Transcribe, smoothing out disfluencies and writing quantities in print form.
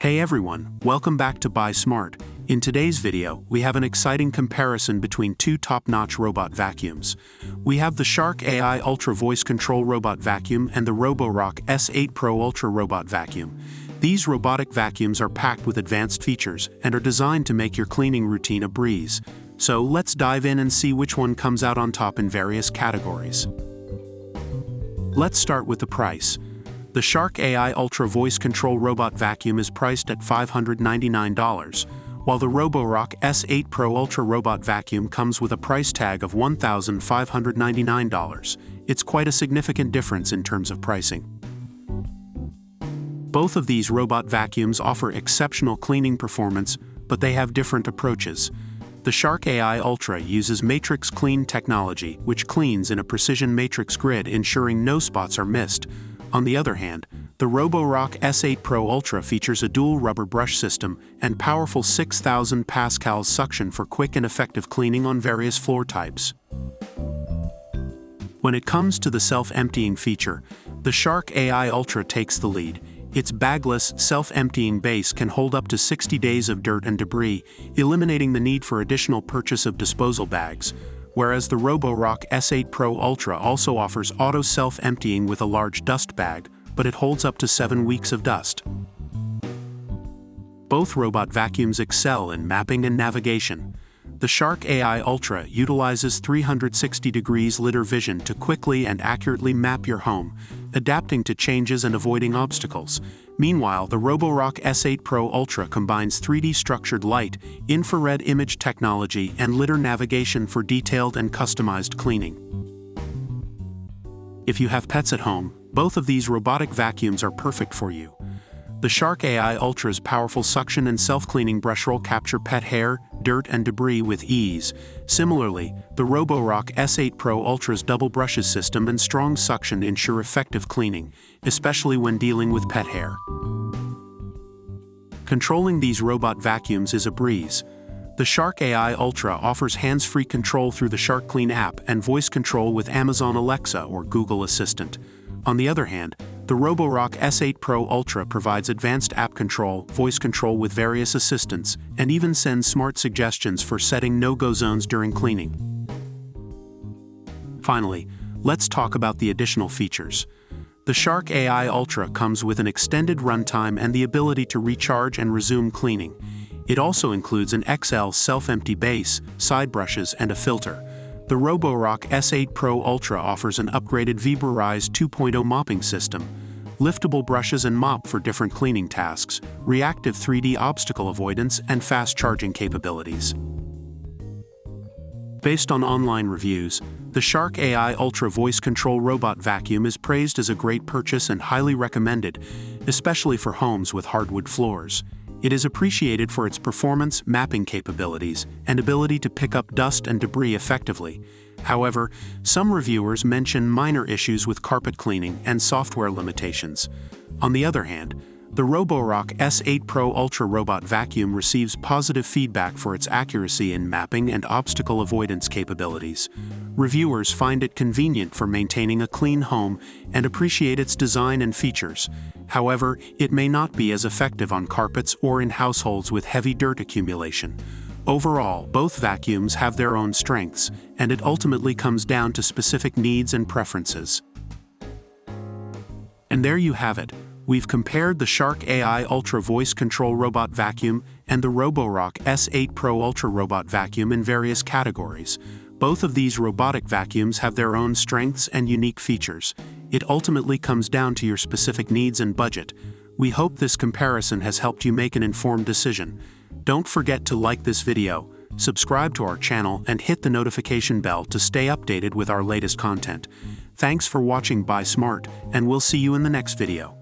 Hey everyone, welcome back to Buy Smart. In today's video, we have an exciting comparison between two top-notch robot vacuums. We have the Shark AI Ultra Voice Control Robot Vacuum and the Roborock S8 Pro Ultra Robot Vacuum. These robotic vacuums are packed with advanced features and are designed to make your cleaning routine a breeze. So let's dive in and see which one comes out on top in various categories. Let's start with the price. The Shark AI Ultra Voice Control Robot Vacuum is priced at $599, while the Roborock S8 Pro Ultra Robot Vacuum comes with a price tag of $1,599. It's quite a significant difference in terms of pricing. Both of these robot vacuums offer exceptional cleaning performance, but they have different approaches. The Shark AI Ultra uses Matrix Clean technology, which cleans in a precision matrix grid, ensuring no spots are missed. On the other hand, the Roborock S8 Pro Ultra features a dual rubber brush system and powerful 6,000 pascals suction for quick and effective cleaning on various floor types. When it comes to the self-emptying feature, the Shark AI Ultra takes the lead. Its bagless, self-emptying base can hold up to 60 days of dirt and debris, eliminating the need for additional purchase of disposal bags. Whereas the Roborock S8 Pro Ultra also offers auto self-emptying with a large dust bag, but it holds up to 7 weeks of dust. Both robot vacuums excel in mapping and navigation. The Shark AI Ultra utilizes 360 degrees lidar vision to quickly and accurately map your home, adapting to changes and avoiding obstacles. Meanwhile, the Roborock S8 Pro Ultra combines 3D structured light, infrared image technology, and lidar navigation for detailed and customized cleaning. If you have pets at home, both of these robotic vacuums are perfect for you. The Shark AI Ultra's powerful suction and self-cleaning brush roll capture pet hair, dirt, and debris with ease. Similarly, the Roborock S8 Pro Ultra's double brushes system and strong suction ensure effective cleaning, especially when dealing with pet hair. Controlling these robot vacuums is a breeze. The Shark AI Ultra offers hands-free control through the Shark Clean app and voice control with Amazon Alexa or Google Assistant. On the other hand, the Roborock S8 Pro Ultra provides advanced app control, voice control with various assistants, and even sends smart suggestions for setting no-go zones during cleaning. Finally, let's talk about the additional features. The Shark AI Ultra comes with an extended runtime and the ability to recharge and resume cleaning. It also includes an XL self-empty base, side brushes, and a filter. The Roborock S8 Pro Ultra offers an upgraded Viborize 2.0 mopping system, liftable brushes and mop for different cleaning tasks, reactive 3D obstacle avoidance, and fast charging capabilities. Based on online reviews, the Shark AI Ultra Voice Control Robot Vacuum is praised as a great purchase and highly recommended, especially for homes with hardwood floors. It is appreciated for its performance, mapping capabilities, and ability to pick up dust and debris effectively. However, some reviewers mention minor issues with carpet cleaning and software limitations. On the other hand, the Roborock S8 Pro Ultra Robot Vacuum receives positive feedback for its accuracy in mapping and obstacle avoidance capabilities. Reviewers find it convenient for maintaining a clean home and appreciate its design and features. However, it may not be as effective on carpets or in households with heavy dirt accumulation. Overall, both vacuums have their own strengths, and it ultimately comes down to specific needs and preferences. And there you have it. We've compared the Shark AI Ultra Voice Control Robot Vacuum and the Roborock S8 Pro Ultra Robot Vacuum in various categories. Both of these robotic vacuums have their own strengths and unique features. It ultimately comes down to your specific needs and budget. We hope this comparison has helped you make an informed decision. Don't forget to like this video, subscribe to our channel, and hit the notification bell to stay updated with our latest content. Thanks for watching Buy Smart, and we'll see you in the next video.